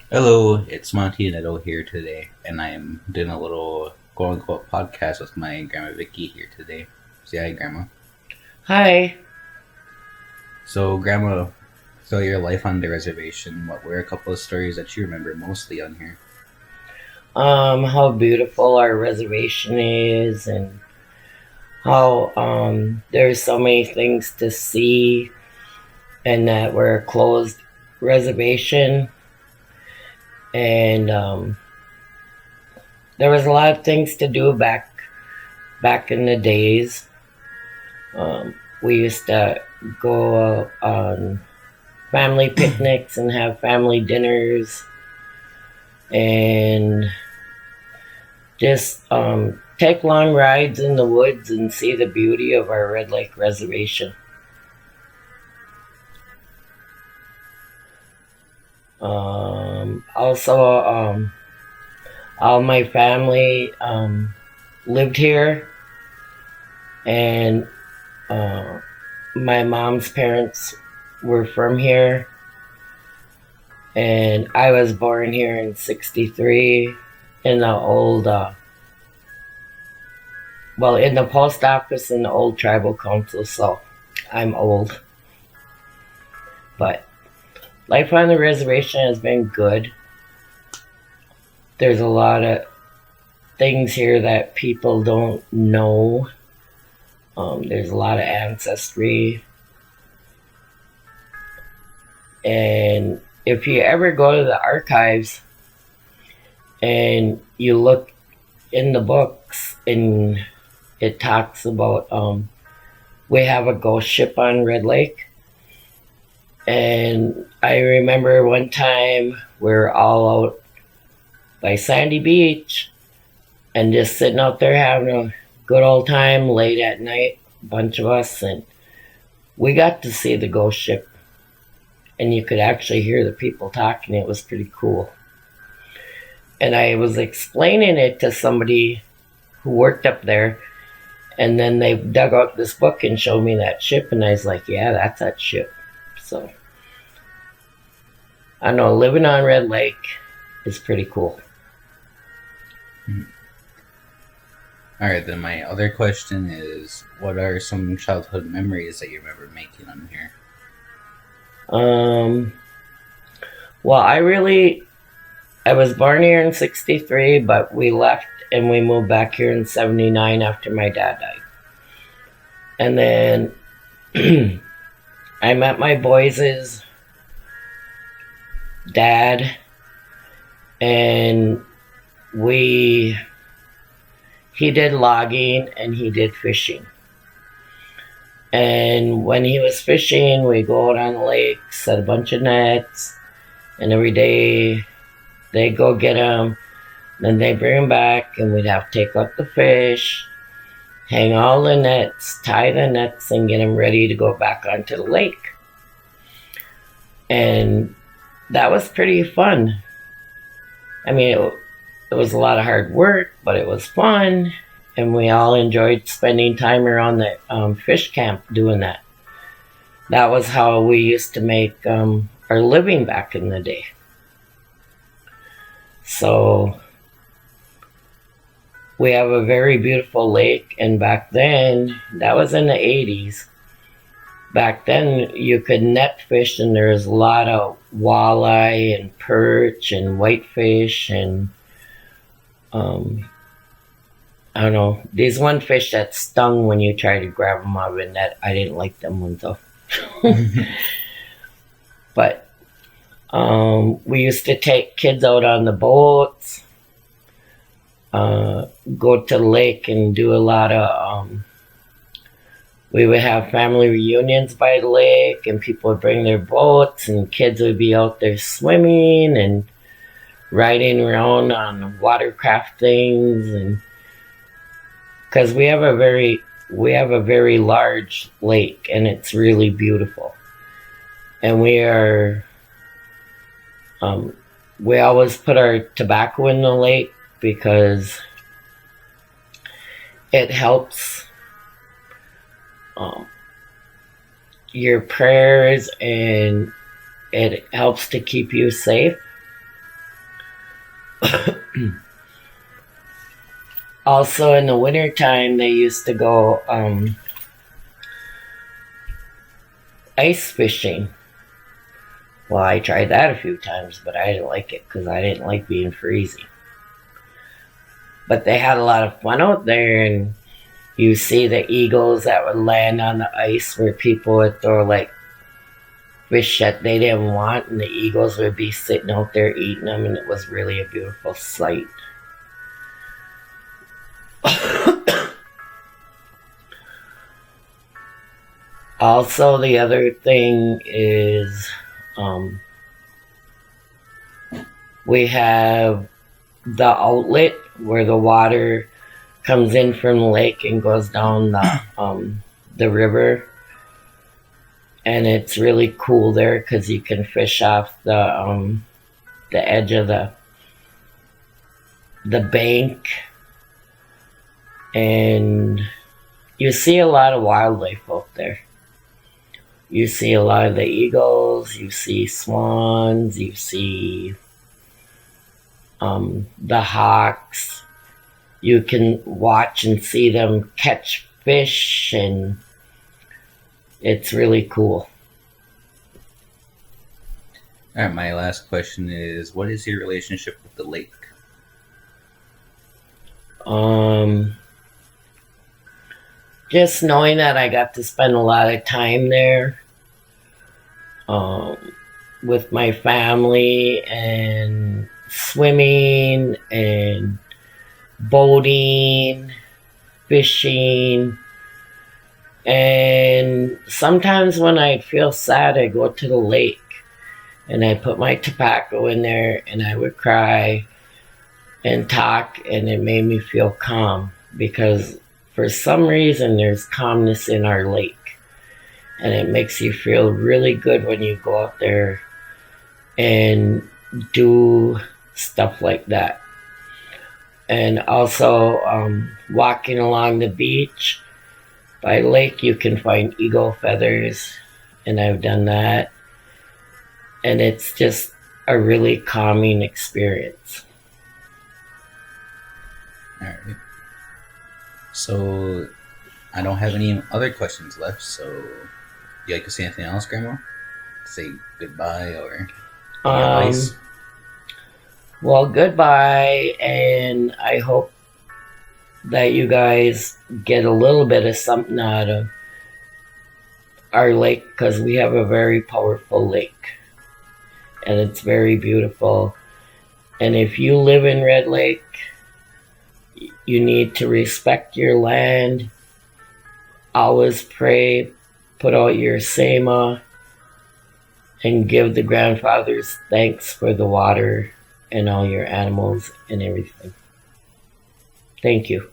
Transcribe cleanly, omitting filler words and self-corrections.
Hello, it's Monty Netto here today, and I'm doing a little quote unquote podcast with my grandma Vicky here today. Say hi, Grandma. Hi. So, Grandma, so your life on the reservation, what were a couple of stories that you remember mostly on here? How beautiful our reservation is, and how there's so many things to see, and that we're a closed reservation, and there was a lot of things to do back in the days. We used to go on family picnics and have family dinners, and just take long rides in the woods and see the beauty of our Red Lake Reservation. Also, all my family lived here, and my mom's parents were from here, and I was born here in '63 in the old, in the post office in the old tribal council, so I'm old. But life on the reservation has been good. There's a lot of things here that people don't know. There's a lot of ancestry. And if you ever go to the archives and you look in the books, and it talks about we have a ghost ship on Red Lake. And I remember one time we were all out by Sandy Beach and just sitting out there having a good old time late at night, a bunch of us, and we got to see the ghost ship, and you could actually hear the people talking. It was pretty cool. And I was explaining it to somebody who worked up there, and then they dug out this book and showed me that ship, and I was like, yeah, that's that ship. So, I don't know, living on Red Lake is pretty cool. Mhm. All right, then my other question is, what are some childhood memories that you remember making on here? Um, well, I was born here in '63, but we left and we moved back here in '79 after my dad died. And then I met my boys' dad, and we he did logging and he did fishing. And when he was fishing, we go out on the lake, set a bunch of nets, and every day they go get them. Then they bring them back, and we'd have to take out the fish, hang all the nets, tie the nets, and get them ready to go back onto the lake. And that was pretty fun. I mean, it was a lot of hard work, but it was fun, and we all enjoyed spending time around the fish camp doing that. That was how we used to make our living back in the day. So we have a very beautiful lake, and back then, that was in the '80s. Back then, you could net fish, and there was a lot of walleye and perch and whitefish and um, I don't know. There's one fish that stung when you try to grab them out of a net. I didn't like them ones though. But we used to take kids out on the boats, go to the lake and do a lot of. We would have family reunions by the lake, and people would bring their boats, and kids would be out there swimming and riding around on watercraft things, and because we have a very large lake, and it's really beautiful. And we always put our tobacco in the lake because it helps um, your prayers, and it helps to keep you safe. Also, in the wintertime, they used to go ice fishing. Well, I tried that a few times, but I didn't like it because I didn't like being freezing. But they had a lot of fun out there, and you see the eagles that would land on the ice where people would throw like fish that they didn't want, and the eagles would be sitting out there eating them, and it was really a beautiful sight. Also, the other thing is we have the outlet where the water comes in from the lake and goes down the river, and it's really cool there because you can fish off the edge of the bank, and you see a lot of wildlife out there. You see a lot of the eagles, you see swans, you see the hawks. You can watch and see them catch fish, and it's really cool. All right, my last question is, what is your relationship with the lake? Just knowing that I got to spend a lot of time there with my family, and swimming and boating, fishing, and sometimes when I feel sad, I go to the lake and I put my tobacco in there and I would cry and talk, and it made me feel calm because for some reason there's calmness in our lake, and it makes you feel really good when you go out there and do stuff like that. And also walking along the beach by lake, you can find eagle feathers, and I've done that, and it's just a really calming experience. All right. So, I don't have any other questions left, so you like to say anything else, Grandma? Say goodbye or any advice? Well, goodbye, and I hope that you guys get a little bit of something out of our lake, because we have a very powerful lake, and it's very beautiful. And if you live in Red Lake, you need to respect your land. Always pray, put out your sema, and give the grandfathers thanks for the water and all your animals and everything. Thank you.